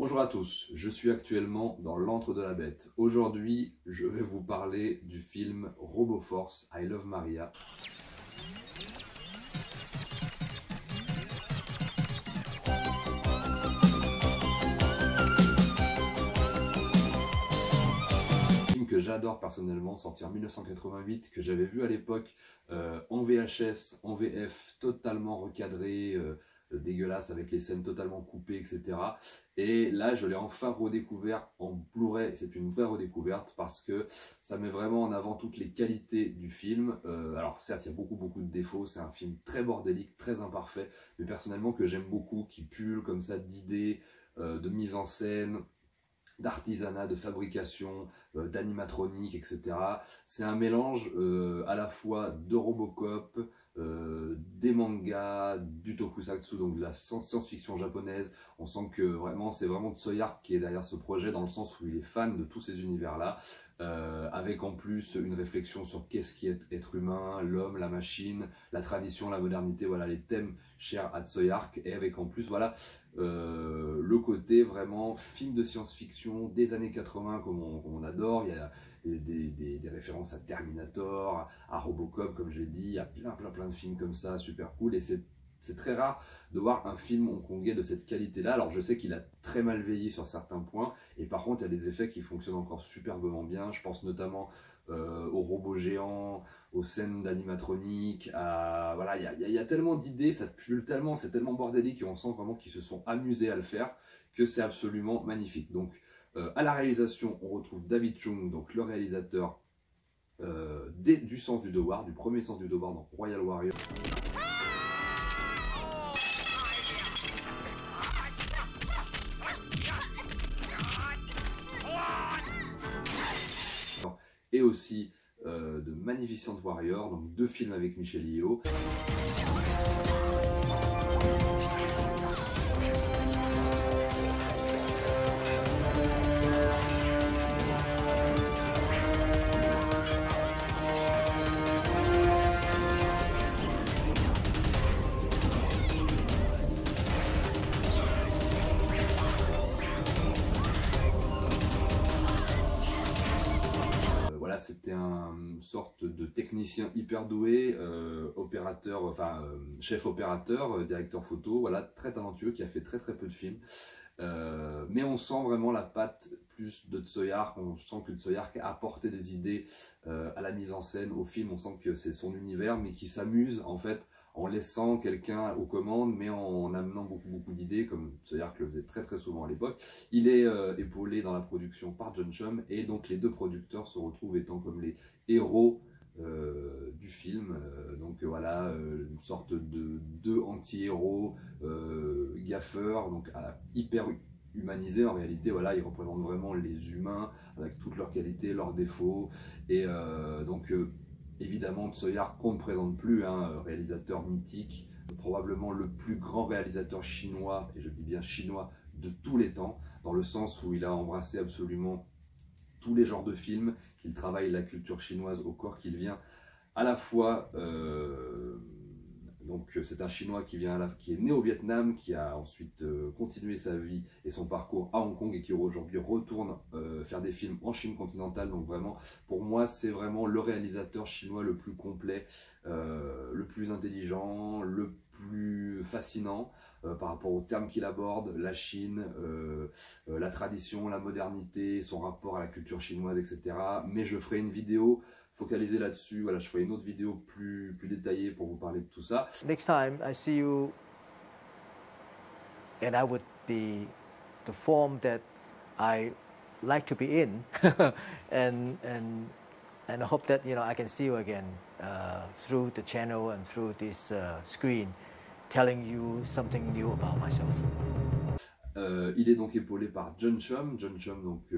Bonjour à tous, je suis actuellement dans l'antre de la bête. Aujourd'hui, je vais vous parler du film RoboForce I Love Maria. Film que j'adore personnellement, sorti en 1988, que j'avais vu à l'époque en VHS, en VF, totalement recadré, dégueulasse, avec les scènes totalement coupées, etc. Et là, je l'ai enfin redécouvert en Blu-ray. C'est une vraie redécouverte parce que ça met vraiment en avant toutes les qualités du film. Alors certes, il y a beaucoup de défauts. C'est un film très bordélique, très imparfait, mais personnellement que j'aime beaucoup, qui pulle comme ça d'idées, de mise en scène, d'artisanat, de fabrication, d'animatronique, etc. C'est un mélange à la fois de Robocop, des mangas, du tokusatsu, donc de la science-fiction japonaise. On sent que vraiment, c'est vraiment Tsuyoyark qui est derrière ce projet, dans le sens où il est fan de tous ces univers-là, avec en plus une réflexion sur qu'est-ce qui est être humain, l'homme, la machine, la tradition, la modernité, voilà les thèmes chers à Tsuyoyark, et avec en plus, voilà, le côté vraiment film de science-fiction des années 80 comme on adore. Il y a des références à Terminator, à Robocop comme j'ai dit, il y a plein de films comme ça, super cool, et c'est très rare de voir un film hongkongais de cette qualité-là. Alors je sais qu'il a très mal vieilli sur certains points, et par contre il y a des effets qui fonctionnent encore superbement bien. Je pense notamment aux robots géants, aux scènes d'animatronique, voilà, il y a tellement d'idées, ça pulle tellement, c'est tellement bordélique, et on sent vraiment qu'ils se sont amusés à le faire, que c'est absolument magnifique. Donc à la réalisation, on retrouve David Chung, donc le réalisateur du Sens du Devoir, du premier Sens du Devoir dans Royal Warrior. Et aussi de Magnificent Warrior, donc deux films avec Michelle Yeoh. Voilà, c'était une sorte de technicien hyper doué, opérateur, enfin chef opérateur, directeur photo, voilà, très talentueux, qui a fait très peu de films. Mais on sent vraiment la patte plus de Tsuyoyark. On sent que Tsuyoyark a apporté des idées à la mise en scène, au film. On sent que c'est son univers, mais qui s'amuse en fait en laissant quelqu'un aux commandes, mais en amenant beaucoup d'idées, comme Tsuyoyark le faisait très souvent à l'époque. Il est épaulé dans la production par John Chum, et donc les deux producteurs se retrouvent étant comme les héros du film. Donc voilà, une sorte de deux anti-héros gaffeurs, donc hyper humanisés en réalité. Voilà, ils représentent vraiment les humains avec toutes leurs qualités, leurs défauts, et donc évidemment Tsuyoyark qu'on ne présente plus, hein, réalisateur mythique, probablement le plus grand réalisateur chinois, et je dis bien chinois, de tous les temps, dans le sens où il a embrassé absolument tous les genres de films, qu'il travaille la culture chinoise au corps, qu'il vient à la fois, donc c'est un Chinois qui est né au Vietnam, qui a ensuite continué sa vie et son parcours à Hong Kong, et qui aujourd'hui retourne faire des films en Chine continentale. Donc vraiment, pour moi, c'est vraiment le réalisateur chinois le plus complet, le plus intelligent, le plus fascinant par rapport aux termes qu'il aborde, la Chine, la tradition, la modernité, son rapport à la culture chinoise, etc. Mais je ferai une vidéo focalisée là-dessus. Voilà, je ferai une autre vidéo plus détaillée pour vous parler de tout ça. Next time I see you, and I would be the form that I like to be in, and I hope that I can see you again through the channel and through this screen, telling you something new about myself. Il est donc épaulé par John Chum. John Chum, donc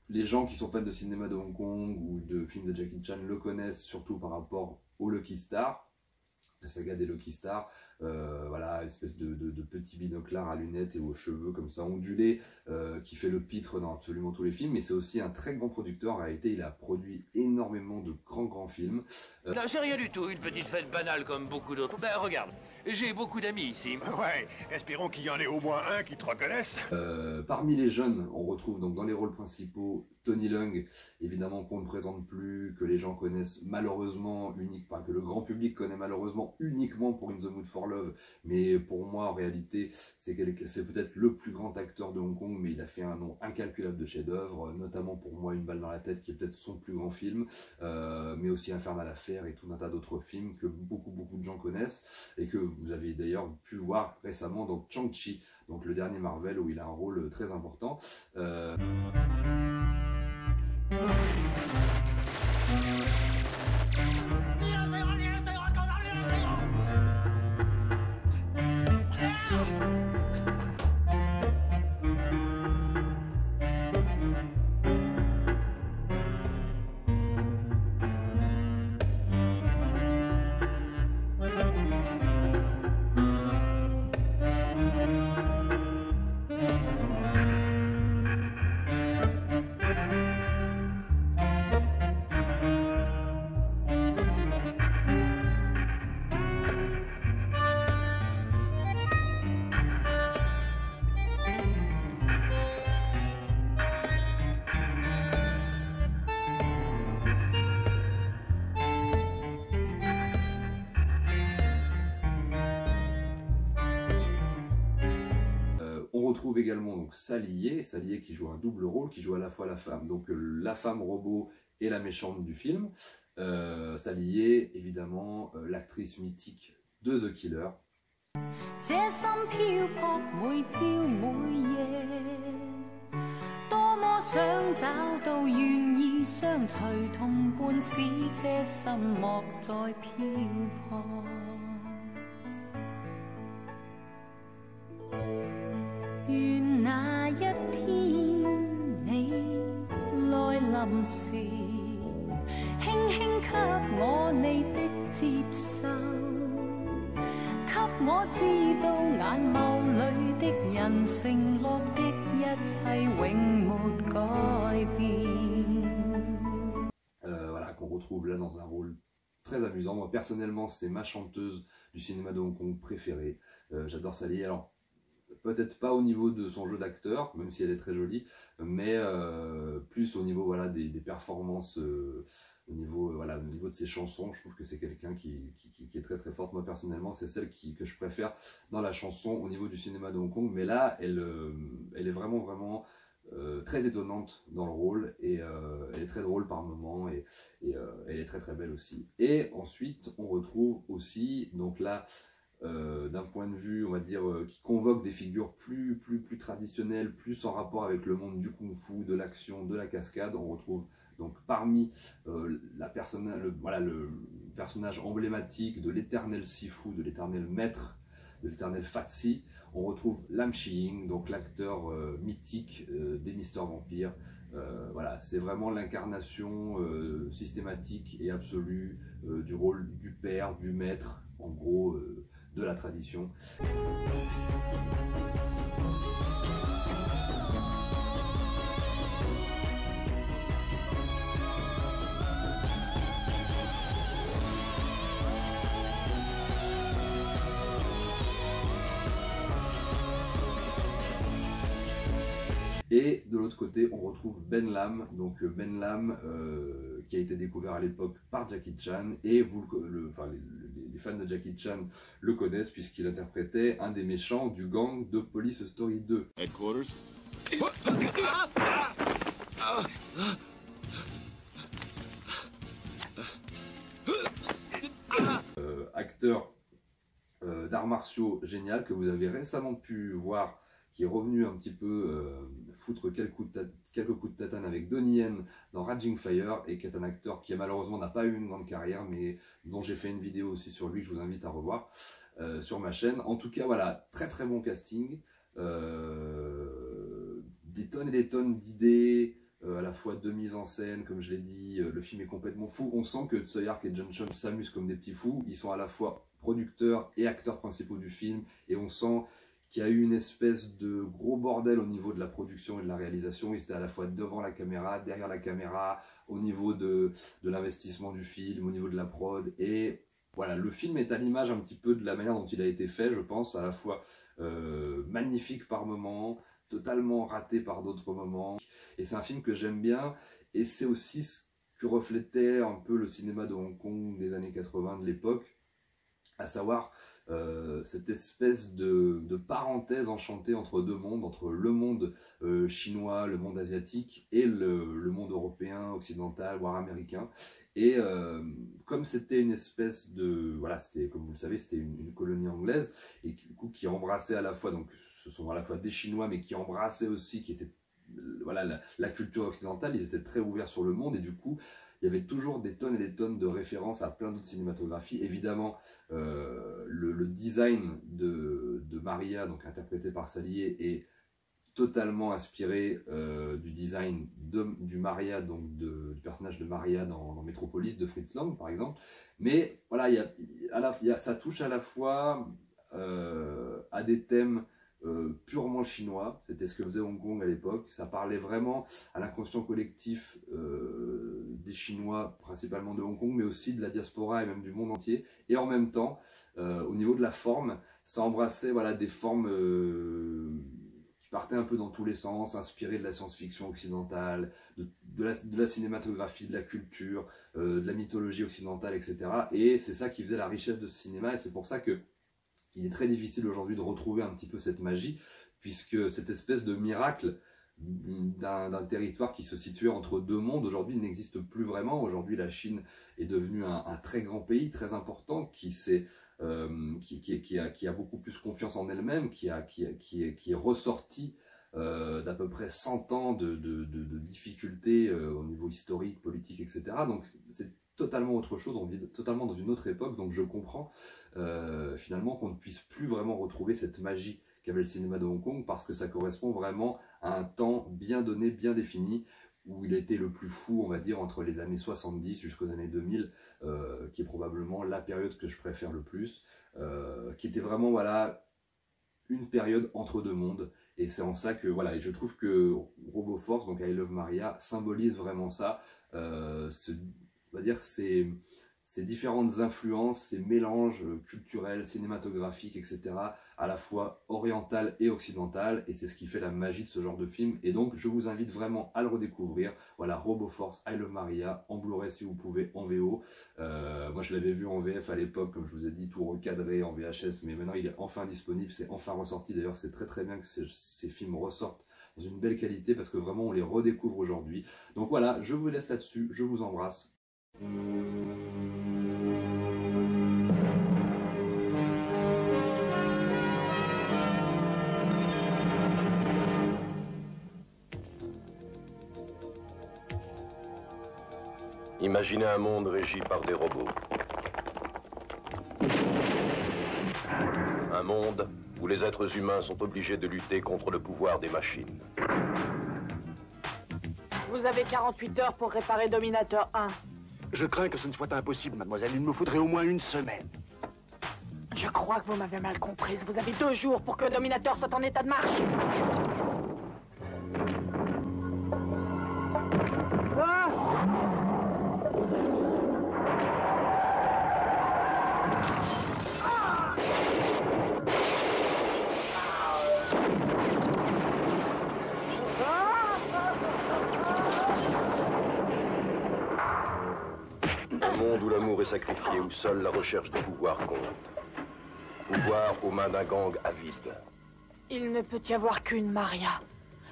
les gens qui sont fans de cinéma de Hong Kong ou de films de Jackie Chan le connaissent surtout par rapport au Lucky Star. la saga des Lucky Stars, voilà, espèce de petit binoclard à lunettes et aux cheveux comme ça ondulés, qui fait le pitre dans absolument tous les films, mais c'est aussi un très grand producteur. En réalité, il a produit énormément de grands films. Non, c'est rien du tout, une petite fête banale comme beaucoup d'autres. Ben regarde, j'ai beaucoup d'amis ici. Ouais, espérons qu'il y en ait au moins un qui te reconnaisse. Parmi les jeunes, on retrouve donc dans les rôles principaux Tony Leung, évidemment qu'on ne présente plus, que les gens connaissent malheureusement uniquement, que le grand public connaît malheureusement uniquement pour In the Mood for Love, mais pour moi en réalité c'est peut-être le plus grand acteur de Hong Kong, mais il a fait un nombre incalculable de chefs-d'œuvre, notamment pour moi Une balle dans la tête qui est peut-être son plus grand film, mais aussi Infernal Affair et tout un tas d'autres films que beaucoup de gens connaissent et que vous avez d'ailleurs pu voir récemment dans Shang-Chi, donc le dernier Marvel où il a un rôle très important. On retrouve également donc Sally Ye qui joue un double rôle, qui joue à la fois la femme, donc la femme robot et la méchante du film. Sally Ye, évidemment, l'actrice mythique de The Killer.願那一天你來臨時，輕輕給我你的接受，給我知道眼眸裏的人承諾的一切永沒改變。Voilà, qu'on retrouve là dans un rôle très amusant. Moi personnellement, c'est ma chanteuse du cinéma de Hong Kong préférée. J'adore Sally. Alors, peut-être pas au niveau de son jeu d'acteur, même si elle est très jolie, mais plus au niveau voilà, des performances, au niveau de ses chansons. Je trouve que c'est quelqu'un qui est très forte. Moi personnellement, c'est celle que je préfère dans la chanson au niveau du cinéma de Hong Kong. Mais là, elle est vraiment très étonnante dans le rôle et elle est très drôle par moments et elle est très belle aussi. Et ensuite, on retrouve aussi, donc là, d'un point de vue, on va dire, qui convoque des figures plus traditionnelles, plus en rapport avec le monde du kung-fu, de l'action, de la cascade. On retrouve donc parmi le personnage emblématique de l'éternel Sifu, de l'éternel maître, de l'éternel Fatsi, on retrouve Lam Chi-ying, donc l'acteur mythique des Mister Vampire. Voilà, c'est vraiment l'incarnation systématique et absolue du rôle du père, du maître, en gros, de la tradition. Et de l'autre côté, on retrouve Ben Lam, donc Ben Lam qui a été découvert à l'époque par Jackie Chan, et les fans de Jackie Chan le connaissent puisqu'il interprétait un des méchants du gang de Police Story 2. Headquarters. Acteur d'arts martiaux génial que vous avez récemment pu voir, qui est revenu un petit peu foutre quelques coups de tatane avec Donnie Yen dans Raging Fire, et qui est un acteur qui malheureusement n'a pas eu une grande carrière, mais dont j'ai fait une vidéo aussi sur lui que je vous invite à revoir sur ma chaîne. En tout cas, voilà, très bon casting, des tonnes et des tonnes d'idées, à la fois de mise en scène, comme je l'ai dit, le film est complètement fou. On sent que Tsui Hark et Johnson s'amusent comme des petits fous. Ils sont à la fois producteurs et acteurs principaux du film, et on sent qu'il y a eu une espèce de gros bordel au niveau de la production et de la réalisation. Ils étaient à la fois devant la caméra, derrière la caméra, au niveau de l'investissement du film, au niveau de la prod, et voilà, le film est à l'image un petit peu de la manière dont il a été fait, je pense, à la fois magnifique par moments, totalement raté par d'autres moments. Et c'est un film que j'aime bien, et c'est aussi ce que reflétait un peu le cinéma de Hong Kong des années 80 de l'époque, à savoir cette espèce de parenthèse enchantée entre deux mondes, entre le monde chinois, le monde asiatique, et le monde européen, occidental, voire américain. Et comme c'était une espèce de, voilà, c'était, comme vous le savez, c'était une colonie anglaise, et du coup qui embrassait à la fois, donc ce sont à la fois des Chinois, mais qui embrassaient aussi, qui étaient, voilà, la culture occidentale, ils étaient très ouverts sur le monde, et du coup, il y avait toujours des tonnes et des tonnes de références à plein d'autres cinématographies. Évidemment, le design de Maria, donc interprété par Salier, est totalement inspiré du design du Maria, donc du personnage de Maria dans Metropolis de Fritz Lang par exemple. Mais voilà, ça touche à la fois à des thèmes purement chinois. C'était ce que faisait Hong Kong à l'époque. Ça parlait vraiment à l'inconscient collectif des Chinois, principalement de Hong Kong, mais aussi de la diaspora et même du monde entier. Et en même temps, au niveau de la forme, ça embrassait, voilà, des formes partait un peu dans tous les sens, inspiré de la science-fiction occidentale, de la cinématographie, de la culture, de la mythologie occidentale, etc. Et c'est ça qui faisait la richesse de ce cinéma, et c'est pour ça que il est très difficile aujourd'hui de retrouver un petit peu cette magie, puisque cette espèce de miracle d'un territoire qui se situait entre deux mondes, aujourd'hui, n'existe plus vraiment. Aujourd'hui, la Chine est devenue un très grand pays, très important, qui a beaucoup plus confiance en elle-même, qui est ressorti d'à peu près 100 ans de difficultés au niveau historique, politique, etc. Donc c'est totalement autre chose, on vit totalement dans une autre époque, donc je comprends finalement qu'on ne puisse plus vraiment retrouver cette magie qu'avait le cinéma de Hong Kong, parce que ça correspond vraiment à un temps bien donné, bien défini, où il était le plus fou, on va dire, entre les années 70 jusqu'aux années 2000, qui est probablement la période que je préfère le plus, qui était vraiment, voilà, une période entre deux mondes, et c'est en ça que, voilà, et je trouve que RoboForce, donc I Love Maria, symbolise vraiment ça, on va dire, ces différentes influences, ces mélanges culturels, cinématographiques, etc., à la fois orientales et occidentales, et c'est ce qui fait la magie de ce genre de film. Et donc je vous invite vraiment à le redécouvrir. Voilà, RoboForce, I Love Maria, en Blu-ray si vous pouvez, en VO. Moi je l'avais vu en VF à l'époque, comme je vous ai dit, tout recadré en VHS, mais maintenant il est enfin disponible, c'est enfin ressorti. D'ailleurs c'est très bien que ces films ressortent dans une belle qualité, parce que vraiment on les redécouvre aujourd'hui. Donc voilà, je vous laisse là-dessus, je vous embrasse. Imaginez un monde régi par des robots. Un monde où les êtres humains sont obligés de lutter contre le pouvoir des machines. Vous avez 48 heures pour réparer Dominator 1. Je crains que ce ne soit impossible, mademoiselle. Il me faudrait au moins une semaine. Je crois que vous m'avez mal comprise. Vous avez 2 jours pour que Dominator soit en état de marche. Ah! Un monde où l'amour est sacrifié, où seule la recherche de pouvoir compte. Pouvoir aux mains d'un gang avide. Il ne peut y avoir qu'une Maria.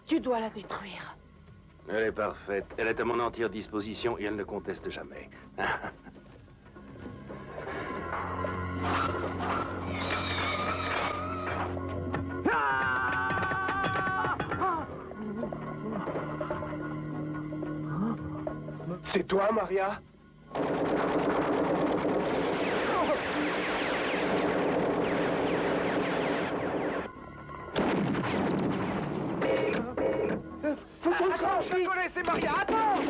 Tu dois la détruire. Elle est parfaite. Elle est à mon entière disposition et elle ne conteste jamais. C'est toi, Maria? Faut qu'on le crosse! je la connais, c'est Maria. Attends!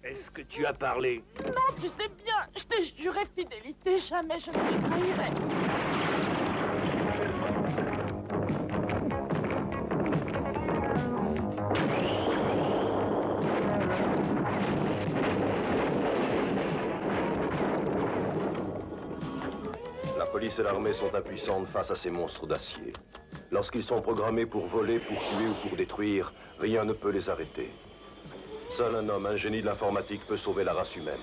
Est-ce que tu as parlé? Non, tu sais bien, je t'ai juré fidélité, jamais je ne te trahirai. La police et l'armée sont impuissantes face à ces monstres d'acier. Lorsqu'ils sont programmés pour voler, pour tuer ou pour détruire, rien ne peut les arrêter. Seul un homme, un génie de l'informatique, peut sauver la race humaine.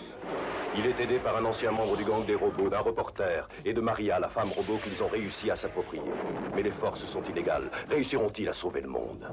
Il est aidé par un ancien membre du gang des robots, d'un reporter et de Maria, la femme robot qu'ils ont réussi à s'approprier. Mais les forces sont inégales. Réussiront-ils à sauver le monde?